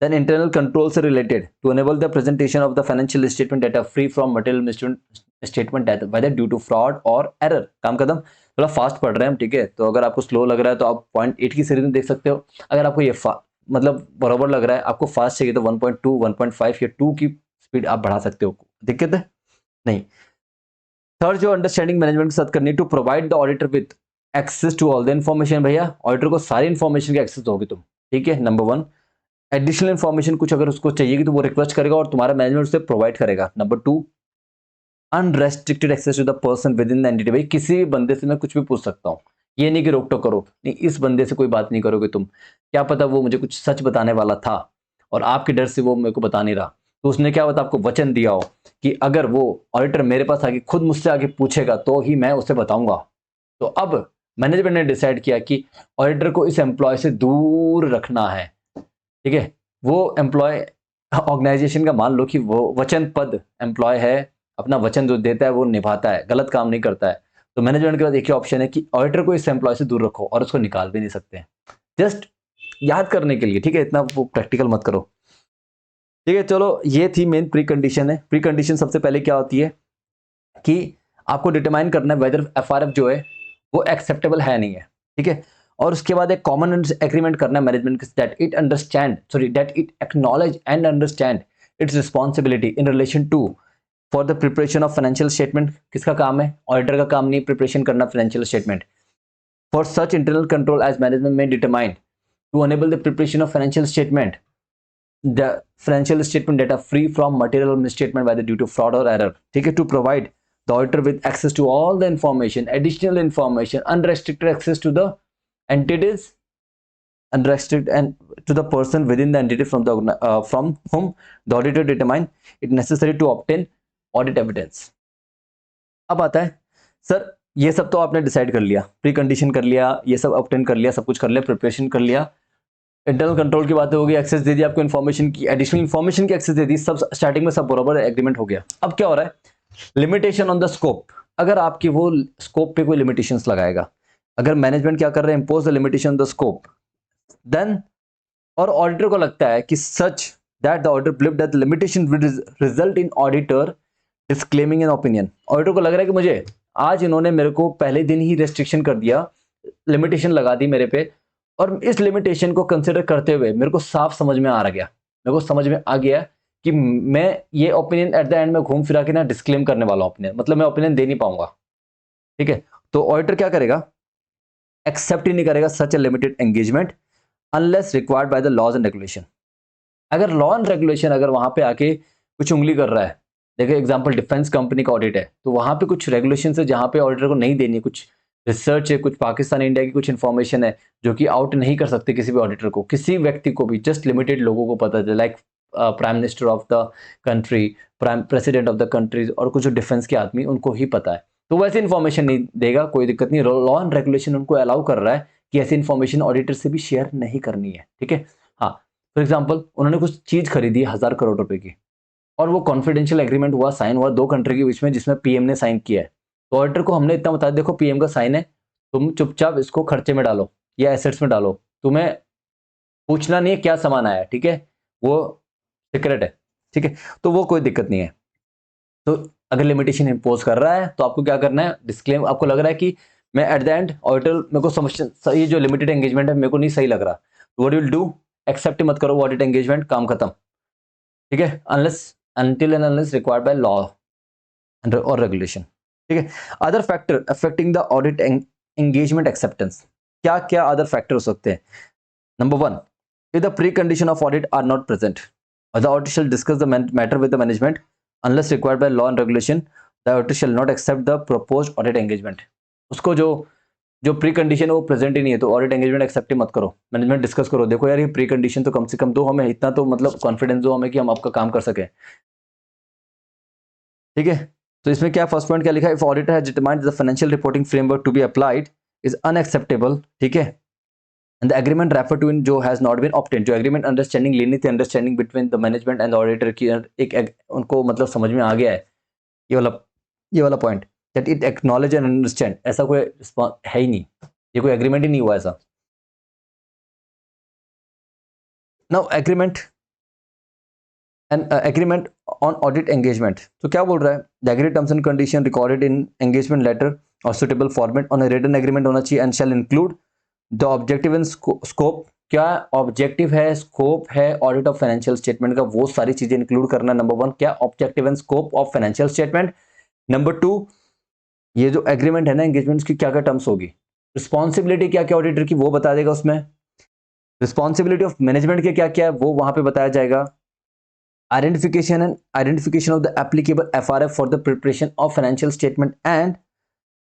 Then internal controls are related to enable the presentation of the financial statement that are free from material misstatement that whether due to fraud or error. काम कदम थोड़ा fast पढ़ रहे हैं हम, ठीक है, तो अगर आपको स्लो लग रहा है तो आप पॉइंट 8 की सीरीज में देख सकते हो. अगर आपको ये मतलब बराबर लग रहा है, आपको फास्ट चाहिए तो 1.2, 1.5 या 2 की स्पीड आप बढ़ा सकते हो. दिक्कत है नहीं. थर्ड जो अंडरस्टैंडिंग मैनेजमेंट के साथ करनी, to provide the auditor with access to all the information. भैया ऑडिटर को सारी इन्फॉर्मेशन की एक्सेस दोगे तुम, ठीक है. नंबर 1, एडिशनल इन्फॉर्मेशन कुछ अगर उसको चाहिए तो वो रिक्वेस्ट करेगा और तुम्हारा मैनेजमेंट उसे प्रोवाइड करेगा. Number 2, unrestricted access to the person within the entity. भाई किसी भी बंदे से मैं कुछ भी पूछ सकता हूँ, ये नहीं कि रोक टोक करो, नहीं, इस बंदे से कोई बात नहीं करोगे तुम, क्या पता वो मुझे कुछ सच बताने वाला था और आपके डर से वो मेरे को बता नहीं रहा, तो उसने क्या पता आपको वचन दिया हो कि अगर वो ऑडिटर मेरे पास आके खुद मुझसे आगे पूछेगा तो ही मैं उसे बताऊंगा. तो अब मैनेजमेंट ने डिसाइड किया कि ऑडिटर को इस एम्प्लॉय से दूर रखना है. ठीक है, वो एम्प्लॉय ऑर्गेनाइजेशन का मान लो कि वो वचन पद एम्प्लॉय है, अपना वचन जो देता है वो निभाता है, गलत काम नहीं करता है. तो मैनेजमेंट के पास एक ही ऑप्शन है कि ऑडिटर को इस एम्प्लॉय से दूर रखो और उसको निकाल भी नहीं सकते. जस्ट याद करने के लिए, ठीक है, इतना वो प्रैक्टिकल मत करो. ठीक है, चलो ये थी मेन प्री कंडीशन है. प्री कंडीशन सबसे पहले क्या होती है कि आपको डिटरमाइन करना है वेदर FRF जो है वो एक्सेप्टेबल है नहीं है. ठीक है, और उसके बाद एक कॉमन एग्रीमेंट करना है मैनेजमेंट के that it acknowledge and understand its responsibility in relation to for the preparation of financial statement. किसका काम है, ऑडिटर का काम नहीं प्रिपरेशन करना financial statement. For such internal control as management में determine to enable the preparation of financial statement the financial statement that are free from material misstatement whether due to fraud or error. ठीक है, to provide the auditor with access to all the information, additional information, unrestricted access to the entities, unrestricted and to the person within the entity from whom the auditor determine it necessary to obtain audit evidence. अब आता है sir ये सब तो आपने decide कर लिया, pre condition कर लिया, ये सब ऑब्टेन कर लिया, सब कुछ कर लिया, प्रिपरेशन कर लिया, इंटरनल कंट्रोल की बातें होगी, एक्सेस दे दी आपको इन्फॉर्मेशन की, एडिशनल इन्फॉर्मेशन की एक्सेस दे दी, सब स्टार्टिंग में सब बराबर एग्रीमेंट हो गया. अब क्या हो रहा है, लिमिटेशन ऑन द स्कोप. अगर आपकी वो स्कोप पे कोई लिमिटेशंस लगाएगा, अगर मैनेजमेंट क्या कर रहे हैं, impose the limitation on the scope, then और ऑडिटर को लगता है कि such that the auditor believe that limitation will result in auditor disclaiming an opinion. Auditor को लग रहा है कि मुझे आज इन्होंने मेरे को पहले दिन ही रेस्ट्रिक्शन कर दिया, लिमिटेशन लगा दी मेरे पे, और इस लिमिटेशन को कंसिडर करते हुए मेरे को साफ समझ में आ गया, मेरे को समझ में आ गया कि मैं ये ओपिनियन एट द एंड में घूम फिरा के ना डिस्क्लेम करने वाला ओपिनियन, मतलब मैं ओपिनियन दे नहीं पाऊंगा. ठीक है, तो ऑडिटर क्या करेगा, एक्सेप्ट ही नहीं करेगा such a limited engagement unless required by the laws and regulation. अगर लॉ एंड रेगुलेशन अगर वहां पे आके कुछ उंगली कर रहा है, देखिए एग्जाम्पल डिफेंस कंपनी का ऑडिट है, तो वहां पे कुछ रेगुलेशन है जहां पे ऑडिटर को नहीं देनी, कुछ रिसर्च है, कुछ पाकिस्तान इंडिया की कुछ इन्फॉर्मेशन है जो कि आउट नहीं कर सकते किसी भी ऑडिटर को, किसी व्यक्ति को भी, जस्ट लिमिटेड लोगों को पता है, like prime minister of the country, prime president of the countries, और कुछ डिफेंस के आदमी, उनको ही पता है. तो वैसी इन्फॉर्मेशन नहीं देगा, कोई दिक्कत नहीं. लॉ एंड रेगुलेशन उनको अलाउ कर रहा है कि ऐसी इन्फॉर्मेशन ऑडिटर से भी शेयर नहीं करनी है. ठीक है, हाँ, फॉर एग्जाम्पल उन्होंने कुछ चीज खरीदी 1000 करोड़ रुपए की और वो कॉन्फिडेंशियल एग्रीमेंट हुआ, साइन हुआ 2 कंट्री के बीच में, जिसमें पीएम ने साइन किया है. तो ऑडिटर को हमने इतना बताया, देखो पीएम का साइन है, तुम चुपचाप इसको खर्चे में डालो या एसेट्स में डालो, तुम्हें पूछना नहीं है क्या सामान आया. ठीक है, वो सीक्रेट है. ठीक है, तो वो कोई दिक्कत नहीं है. तो अगर लिमिटेशन इम्पोज कर रहा है तो आपको क्या करना है, डिस्क्लेम, आपको लग रहा है कि मैं एट द एंड ऑडिटर मेरे को समझ, ये जो लिमिटेड एंगेजमेंट है मेरे को नहीं सही लग रहा, व्हाट विल डू, एक्सेप्ट मत करो ऑडिट एंगेजमेंट, काम खत्म, ठीक है, unless until and unless required by law और रेगुलेशन, ठीक है। Other factor affecting the audit engagement acceptance, क्या क्या अदर फैक्टर हो सकते हैं। Number one, if the precondition of audit are not present, the auditor shall discuss the matter with the management unless required by law and regulation. The auditor shall not accept the proposed audit engagement. उसको जो जो pre condition है वो present ही नहीं है तो audit engagement accept ही मत करो, मैनेजमेंट डिस्कस करो, देखो यार ये प्री कंडीशन तो कम से कम दो हमें, इतना तो मतलब कॉन्फिडेंस दो हमें कि हम आपका काम कर सके, ठीक है। तो इसमें क्या फर्स्ट पॉइंट क्या लिखा है, if auditor has determined the financial reporting framework to be applied is unacceptable, ठीक है, and the agreement referred to in जो has not been obtained, जो agreement understanding लेनी थी, understanding between the management and the auditor की एक उनको मतलब समझ में आ गया है, ये वाला point, that it acknowledge and understand, ऐसा कोई है ही नहीं, ये कोई एग्रीमेंट ही नहीं हुआ ऐसा। now agreement and agreement on audit engagement, तो क्या बोल रहा है, the agreed terms and condition recorded in engagement letter or suitable format on a written agreement होना चाहिए and shall include the objective and scope, क्या ऑब्जेक्टिव है, scope है ऑडिट ऑफ फाइनेंशियल स्टेटमेंट का, वो सारी चीजें इंक्लूड करना। नंबर वन, क्या objective and scope of financial statement. Number two, ये जो एग्रीमेंट है ना एंगेजमेंट की क्या क्या टर्म्स होगी, रिस्पॉन्सिबिलिटी क्या क्या ऑडिटर की वो बता देगा उसमें, रिस्पॉन्सिबिलिटी ऑफ मैनेजमेंट के क्या क्या है वो वहां पे बताया जाएगा, identification of the applicable FRF for the preparation of financial statement and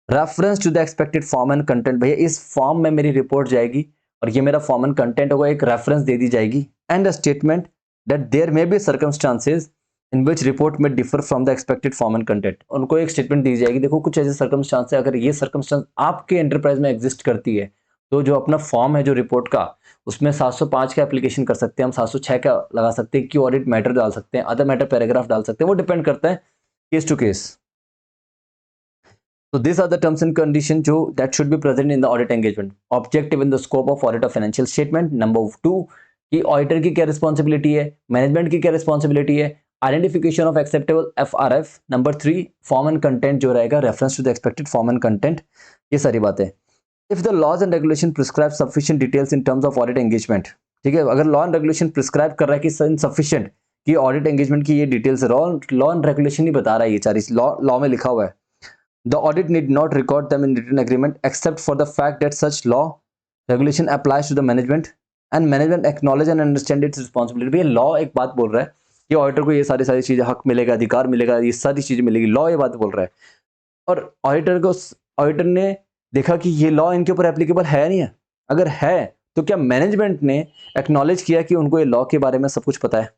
reference to the expected form and content, भैया इस फॉर्म में मेरी रिपोर्ट जाएगी और ये मेरा फॉर्म एंड कंटेंट होगा, एक रेफरेंस दे दी जाएगी, and a statement that there may be circumstances in which report में differ from the expected form and content, उनको एक स्टेटमेंट दी जाएगी, देखो कुछ ऐसे सर्कमस्टांस है, अगर ये सर्कमस्टांस आपके एंटरप्राइज में एग्जिस्ट करती है तो जो अपना फॉर्म है जो रिपोर्ट का उसमें 705 का एप्लीकेशन कर सकते हैं हम, 706 का लगा सकते हैं, क्यू ऑडिट मैटर डाल सकते हैं, अदर मैटर पैराग्राफ डाल सकते हैं, वो डिपेंड करता है case to case. So these are the terms and conditions that should be present in the audit engagement. Objective in the scope of audit of financial statement. Number two, कि auditor की क्या responsibility है, management की क्या responsibility है, identification of acceptable FRF. Number three, form and content जो रहेगा, reference to the expected form and content, ये सारी बातें। If the laws and regulation prescribe sufficient details in terms of audit engagement, ठीक है, अगर लॉ एंड रेगुलेशन प्रिस्क्राइब कर रहा है कि इनसफिशिएंट कि ऑडिट एंगेजमेंट की ये डिटेल्स, लॉ एंड रेगुलेशन नहीं बता रहा है, ये सारी लॉ में लिखा हुआ है, the audit need not record them in written agreement except for the fact that such law regulation applies to the management and management acknowledge and understand its responsibility। ये लॉ एक बात बोल रहा है कि ऑडिटर को ये सारी चीजें हक मिलेगा, अधिकार मिलेगा, ये सारी चीजें मिलेगी, लॉ ये बात बोल रहा है, और ऑडिटर ने देखा कि ये लॉ इनके ऊपर एप्लीकेबल है नहीं है, अगर है तो क्या मैनेजमेंट ने एक्नॉलेज किया कि उनको ये लॉ के बारे में सब कुछ पता है,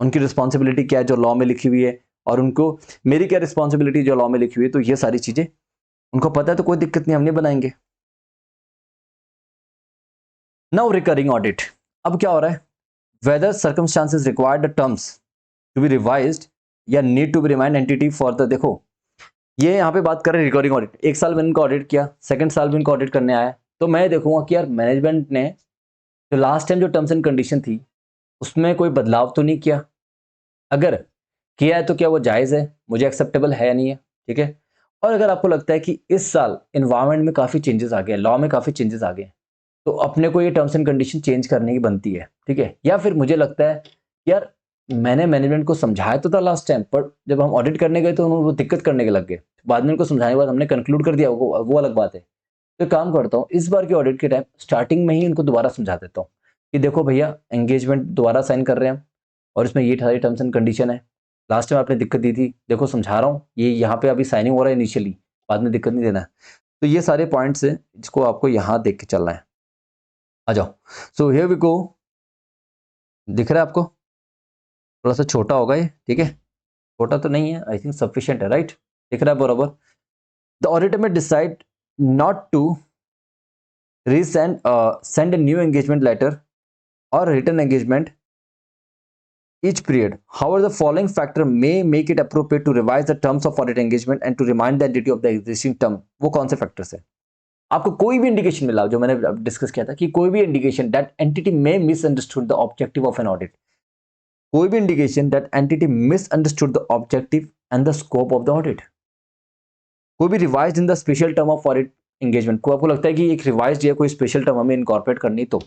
उनकी रिस्पॉन्सिबिलिटी क्या है जो लॉ में लिखी हुई है, और उनको मेरी क्या रिस्पॉन्सिबिलिटी जो लॉ में लिखी हुई है, तो ये सारी चीजें उनको पता है, तो कोई दिक्कत नहीं, हम नहीं बनाएंगे। नाउ रिकरिंग ऑडिट, अब क्या हो रहा है, whether circumstances required the terms to be revised या need to be remind entity for the, देखो ये यहाँ पे बात कर रहे हैं रिकरिंग ऑडिट, एक साल मैंने इनको ऑडिट किया, सेकंड साल भी इनको ऑडिट करने आया, तो मैं देखूंगा कि यार मैनेजमेंट ने जो लास्ट टाइम जो टर्म्स एंड कंडीशन थी उसमें कोई बदलाव तो नहीं किया, अगर किया है तो क्या वो जायज़ है, मुझे एक्सेप्टेबल है या नहीं है, ठीक है। और अगर आपको लगता है कि इस साल इन्वायरमेंट में काफ़ी चेंजेस आ गए, लॉ में काफ़ी चेंजेस आ गए, तो अपने को ये टर्म्स एंड कंडीशन चेंज करने की बनती है, ठीक है। या फिर मुझे लगता है यार मैंने मैनेजमेंट को समझाया तो था लास्ट टाइम, पर जब हम ऑडिट करने गए तो उन्होंने वो दिक्कत करने के लग गए, बाद में उनको समझाने के बाद हमने कंक्लूड कर दिया, वो अलग बात है। तो काम करता हूँ इस बार के ऑडिट के टाइम स्टार्टिंग में ही इनको दोबारा समझा देता हूँ कि देखो भैया एंगेजमेंट दोबारा साइन कर रहे हैं हम, और इसमें ये सारी टर्म्स एंड कंडीशन है, लास्ट टाइम आपने दिक्कत दी थी, देखो समझा रहा हूँ, ये यहाँ पे अभी साइनिंग हो रहा है इनिशियली, बाद में दिक्कत नहीं देना है। तो ये सारे पॉइंट्स हैं जिसको आपको यहाँ देख के चलना है। आ जाओ, सो हियर वी गो, दिख रहा है आपको, थोड़ा सा छोटा होगा ये, ठीक है, छोटा तो नहीं है, आई थिंक सफिशिएंट है, राइट, दिख रहा है बराबर। द ऑडिटर में decide not to resend send a new engagement letter और return engagement each period. However, the following factor may make it appropriate to revise the terms of audit engagement and to remind the entity of the existing term. वो कौन से factors है, आपको कोई भी indication मिला जो मैंने डिस्कस किया था कि कोई भी indication that entity may misunderstood the objective of an audit, कोई भी indication that entity misunderstood the objective and the scope of the audit. कोई भी revise in the special term of audit engagement, को आपको लगता है कि एक रिवाइज या कोई स्पेशल टर्म हमें इनकॉर्पोरेट करनी, तो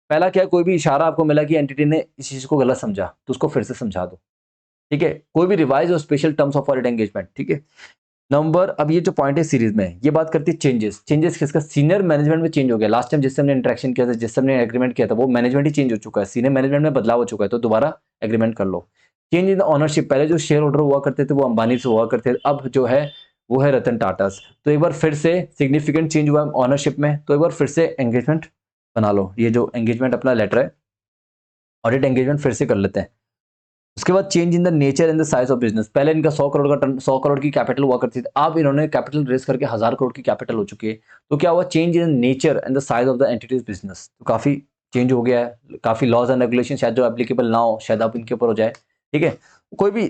पहला क्या है, कोई भी इशारा आपको मिला कि एंटिटी ने इस चीज को गलत समझा तो उसको फिर से समझा दो, ठीक है। कोई भी रिवाइज और special terms of audit engagement, ठीक है। नंबर, अब ये जो पॉइंट है सीरीज में, ये बात करती है चेंजेस। चेंजेस किसका? सीनियर मैनेजमेंट में चेंज हो गया। लास्ट टाइम जिससे हमने इंटरेक्शन किया था, जिससे हमने एग्रीमेंट किया था, वो मैनेजमेंट ही चेंज हो चुका है, सीनियर मैनेजमेंट में बदलाव हो चुका है, तो दोबारा एग्रीमेंट कर लो। चेंज इन द ओनरशिप, पहले जो शेयर होल्डर हुआ करते थे वो अंबानी से हुआ करते थे, अब जो है वो है रतन टाटा। तो एक बार फिर से सिग्निफिकेंट चेंज हुआ ओनरशिप में, तो एक बार फिर से एंगेजमेंट बना लो। ये जो एंगेजमेंट अपना लेटर है, ऑडिट एंगेजमेंट फिर से कर लेते हैं। उसके बाद change in the nature and the size of business, पहले इनका 100 करोड़ का टर्न, 100 करोड़ की कैपिटल हुआ करती थी, अब इन्होंने कैपिटल रेस करके 1000 करोड़ की कैपिटल हो चुकी है। तो क्या हुआ? Change in nature and the size of the entities business, तो काफी चेंज हो गया है। काफी लॉज एंड रेगुलेशन शायद जो एप्लीकेबल ना हो, शायद अब इनके ऊपर हो जाए, ठीक है। कोई भी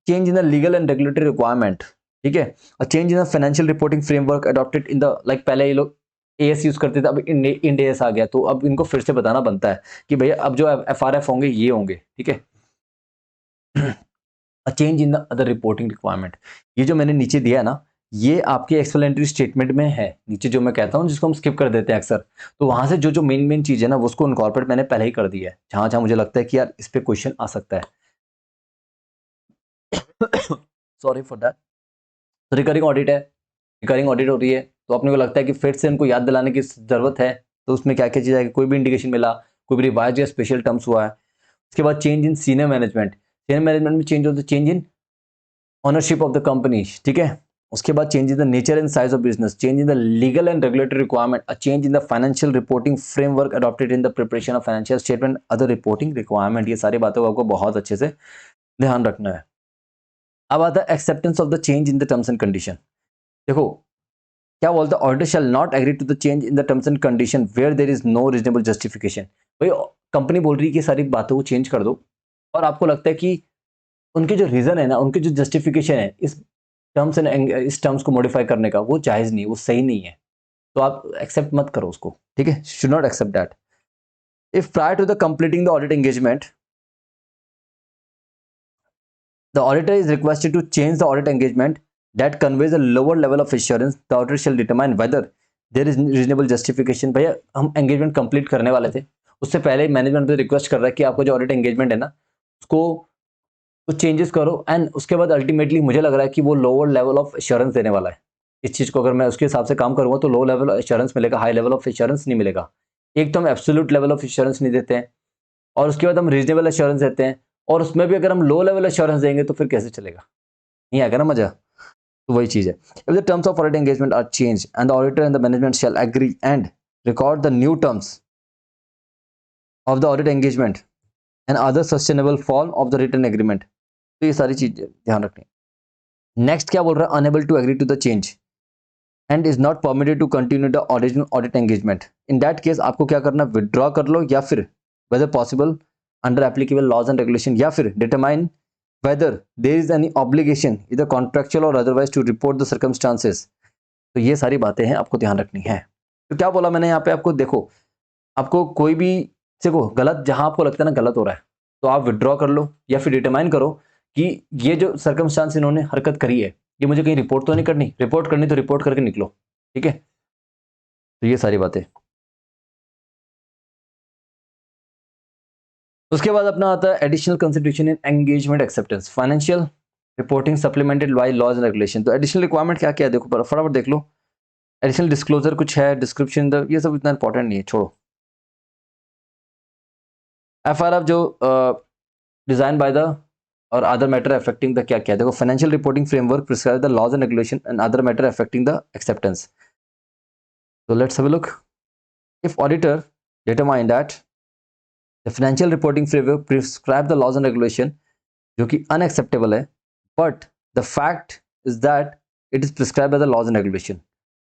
change in the legal and regulatory requirement, ठीक है। और change in the financial reporting framework adopted in the, like पहले ये लोग एएस यूज करते थे, अब इंड एएस आ गया, तो अब इनको फिर से बताना बनता है कि भैया अब जो एफआरएफ होंगे ये होंगे, ठीक है। A change in the other reporting requirement, ये जो मैंने नीचे दिया है ना, ये आपके एक्सप्लेनेटरी स्टेटमेंट में है नीचे, जो मैं कहता हूँ जिसको हम स्किप कर देते हैं अक्सर, तो वहां से जो जो मेन मेन चीज है ना वो उसको इनकॉर्पोरेट मैंने पहले ही कर दिया है, जहां जहां मुझे लगता है कि यार इस पे क्वेश्चन आ सकता है। Sorry for that. तो रिकरिंग ऑडिट है, रिकरिंग ऑडिट हो रही है, तो अपने को लगता है कि फिर से इनको याद दिलाने की जरूरत है, तो उसमें क्या क्या चीज है, कोई भी इंडिकेशन मिला, कोई भी रिवाइज या स्पेशल टर्म्स हुआ है। उसके बाद change in senior management, senior management में चेंज होता है, change in ownership of the company, ठीक है। उसके बाद change in the nature and size of business, change in the legal and regulatory requirement, a change in the financial reporting framework adopted in the preparation of financial statement, other reporting requirement. ये सारी बातों को आपको बहुत अच्छे से ध्यान रखना है। अब आता है acceptance of the change in the terms and condition. देखो क्या बोलता है, auditor shall not agree to the change in the terms and condition where there is no reasonable justification. भाई कंपनी बोल रही है कि सारी बातों को चेंज कर दो, और आपको लगता है कि उनके जो रीजन है ना, उनके जो जस्टिफिकेशन है इस टर्म्स एंड इस टर्म्स को मॉडिफाई करने का, वो जायज नहीं, वो सही नहीं है, तो आप एक्सेप्ट मत करो उसको, ठीक है। Should not accept that. If prior to the completing the audit engagement the auditor is requested to change the audit engagement that conveys a lower level of assurance, the auditor shall determine whether there is reasonable justification। भैया हम engagement complete करने वाले थे, उससे पहले management request कर रहा है कि आपका जो ऑडिट एंगेजमेंट है ना उसको कुछ चेंजेस करो, एंड उसके बाद अल्टीमेटली मुझे लग रहा है कि वो लोअर लेवल ऑफ एश्योरेंस देने वाला है। इस चीज को अगर मैं उसके हिसाब से काम करूंगा तो लो लेवल एश्योरेंस मिलेगा, हाई लेवल ऑफ एश्योरेंस नहीं मिलेगा। एक तो हम एब्सोल्यूट लेवल ऑफ एश्योरेंस नहीं देते हैं, और उसके बाद हम रीजनेबल एश्योरेंस देते हैं, और उसमें भी अगर हम लो लेवल एश्योरेंस देंगे तो फिर कैसे चलेगा, नहीं आएगा ना मजा। तो वही चीज है। If the terms of audit engagement are change and the auditor and the management shall agree and record the new terms of the audit engagement and other sustainable form of the written agreement, तो ये सारी चीज ध्यान रखनी है। Next क्या बोल रहा है, unable to agree to the change and is not permitted to continue the original audit engagement, in that case आपको क्या करना, विदड्रॉ कर लो, या फिर whether possible under applicable laws and regulation, या फिर determine whether there is any obligation either contractual or otherwise to report the circumstances। तो ये सारी बातें हैं आपको ध्यान रखनी है। तो क्या बोला मैंने यहाँ पे आपको, देखो आपको कोई भी देखो गलत, जहां आपको लगता है ना गलत हो रहा है, तो आप विड्रॉ कर लो या फिर डिटरमाइन करो कि ये जो सर्कमस्टांस इन्होंने हरकत करी है ये मुझे कहीं रिपोर्ट तो नहीं करनी, रिपोर्ट करनी तो रिपोर्ट करके निकलो, ठीक है। तो ये सारी बातें। उसके बाद अपना आता है additional consideration in engagement acceptance, financial reporting supplemented by laws and regulation. तो एडिशनल रिक्वायरमेंट क्या क्या है, देखो फटाफट देख लो। एडिशनल डिस्क्लोजर कुछ है, डिस्क्रिप्शन, ये सब इतना इंपॉर्टेंट नहीं है, छोड़ो। एफआरएफ जो डिजाइन बाय द और अदर मैटर अफेक्टिंग द, क्या क्या है देखो, financial reporting framework prescribe the laws and regulation and other matter affecting the acceptance. तो let's have a look. If auditor determine that the financial reporting framework prescribe the laws and regulation, जो कि unacceptable है, but the fact is that it is prescribe by the laws and regulation,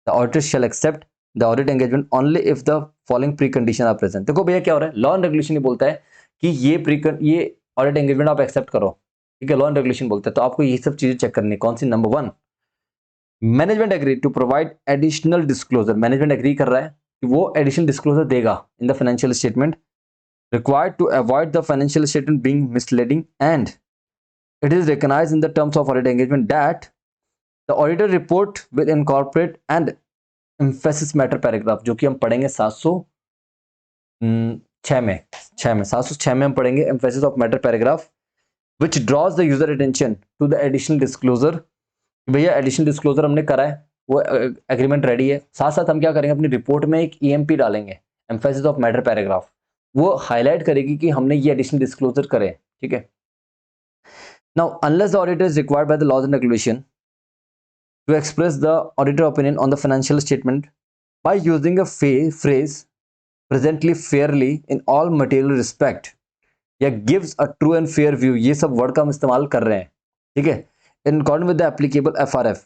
the auditor shall accept the audit engagement only if the following precondition are present. देखो भैया क्या हो रहा है, law and regulation ही बोलता है कि ये ऑडिट एंगेजमेंट आप एक्सेप्ट करो, ठीक है, लॉ एंड रेगुलेशन बोलता है। तो आपको ये सब चीजें चेक करनी है, कौन सी, number 1 management agree to provide additional disclosure, management agree कर रहा है कि वो एडिशनल डिस्क्लोजर देगा in the financial statement, required to avoid the financial statement being misleading and it is recognized in the terms of audit engagement that the auditor report will incorporate and emphasis matter paragraph, जो कि हम पढ़ेंगे 706 में 706 में हम पढ़ेंगे emphasis of matter paragraph which draws the user attention to the additional disclosure। भैया additional disclosure हमने करा है, वो एग्रीमेंट रेडी है, साथ साथ हम क्या करेंगे अपनी रिपोर्ट में एक ईएमपी डालेंगे, एम्फेसिस ऑफ मैटर पैराग्राफ, वो हाईलाइट करेगी कि हमने ये एडिशनल डिस्क्लोजर करे। ठीक है, now unless the auditor is required by the laws and regulation to express the auditor opinion on the financial statement by using a phrase presently fairly in all material respect या gives a true and fair view, ये सब word का हम इस्तेमाल कर रहे हैं। ठीक है, in accordance with the applicable FRF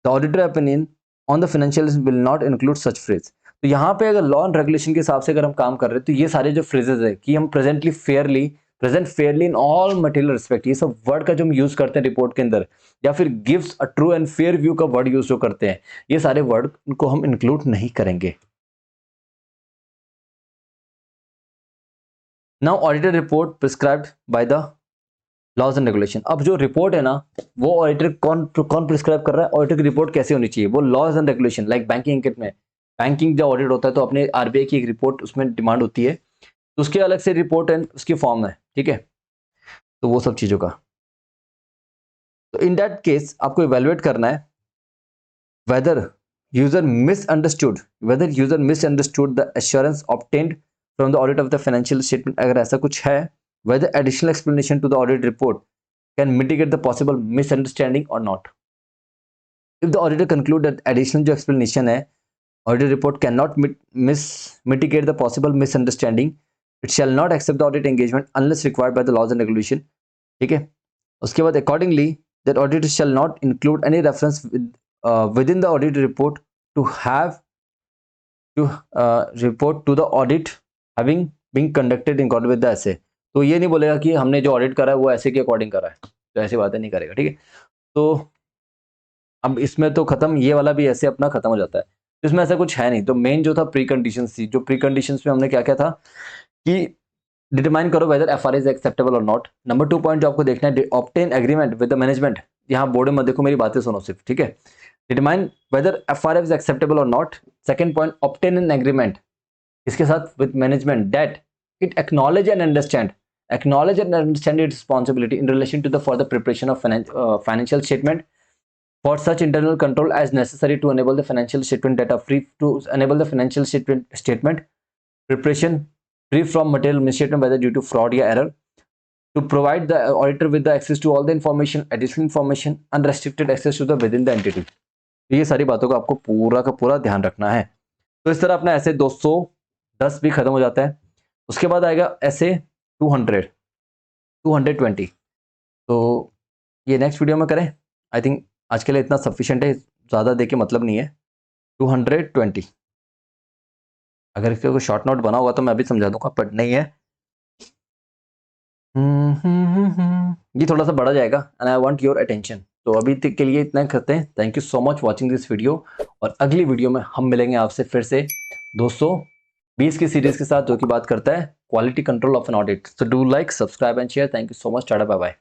the auditor opinion on the financial will not include such phrase। तो यहाँ पे अगर लॉ एंड रेगुलेशन के हिसाब से अगर हम काम कर रहे हैं तो ये सारे जो फ्रेजेस है कि हम प्रेजेंटली फेयरली, प्रेजेंट फेयरली इन ऑल मटेरियल रिस्पेक्ट, ये सब वर्ड का जो हम यूज करते हैं रिपोर्ट के अंदर, या फिर gives a true and fair view का वर्ड यूज जो करते हैं, ये सारे वर्ड को हम इंक्लूड नहीं करेंगे। Now auditor report prescribed by the laws and regulation. अब जो रिपोर्ट है ना, वो ऑडिटर कौन प्रिस्क्राइब कर रहा है, ऑडिटर की रिपोर्ट कैसे होनी चाहिए, वो laws and regulation. Like banking में, बैंकिंग जो ऑडिट होता है तो अपने आरबीआई की एक रिपोर्ट उसमें डिमांड होती है, तो उसके अलग से रिपोर्ट एंड उसकी फॉर्म है। ठीक है, तो वो सब चीजों का, तो इन दैट केस आपको इवेलुएट करना है whether user misunderstood the assurance obtained from the audit of the financial statement। अगर ऐसा कुछ है, whether additional explanation to the audit report can mitigate the possible misunderstanding or not। if the auditor conclude that additional जो explanation है audit report cannot mitigate the possible misunderstanding, it shall not accept the audit engagement unless required by the laws and regulation। ठीक है, उसके बाद accordingly that auditor shall not include any reference within the audit report to report to the audit having been conducted in accordance with the essay। तो ये नहीं बोलेगा कि हमने जो ऑडिट करा है वो ऐसे के अकॉर्डिंग करा है, तो ऐसी बातें नहीं करेगा। ठीक है, तो अब इसमें तो खत्म, ये वाला भी ऐसे अपना खत्म हो जाता है, तो इसमें ऐसा कुछ है नहीं। तो मेन जो था प्री कंडीशंस थी, जो प्री कंडीशंस में हमने क्या क्या था कि डिटरमाइन करो वेदर एफआर इज एक्सेप्टेबल और नॉट। नंबर 2 पॉइंट जो आपको देखना है, obtain agreement with the management. यहाँ बोर्ड में देखो, मेरी बातें सुनो सिर्फ। ठीक है, determine whether FR is acceptable और not. Second point, obtain an agreement इसके साथ with management that it acknowledge and understand its responsibility in relation to the further preparation of financial statement for such internal control as necessary to enable the financial statement data statement preparation free from material misstatement whether due to fraud or error, to provide the auditor with the access to all the information, additional information, unrestricted access to the within the entity। ये सारी बातों का आपको पूरा का पूरा ध्यान रखना है। तो इस तरह अपना ऐसे 210 भी खत्म हो जाता है। उसके बाद आएगा ऐसे 220। तो ये नेक्स्ट वीडियो में करें, आई थिंक आज के लिए इतना सफिशिएंट है, ज़्यादा दे के मतलब नहीं है। 220 अगर इसका कोई शॉर्ट नोट बना होगा तो मैं अभी समझा दूंगा, बट नहीं है। ये थोड़ा सा बढ़ा जाएगा and I want your attention. तो अभी तक के लिए इतना करते हैं। Thank you so much watching this video, और अगली वीडियो में हम मिलेंगे आपसे फिर से 220 की सीरीज के साथ, जो कि बात करता है quality control of an audit. So do like, subscribe and share. Thank you so much, tata bye bye.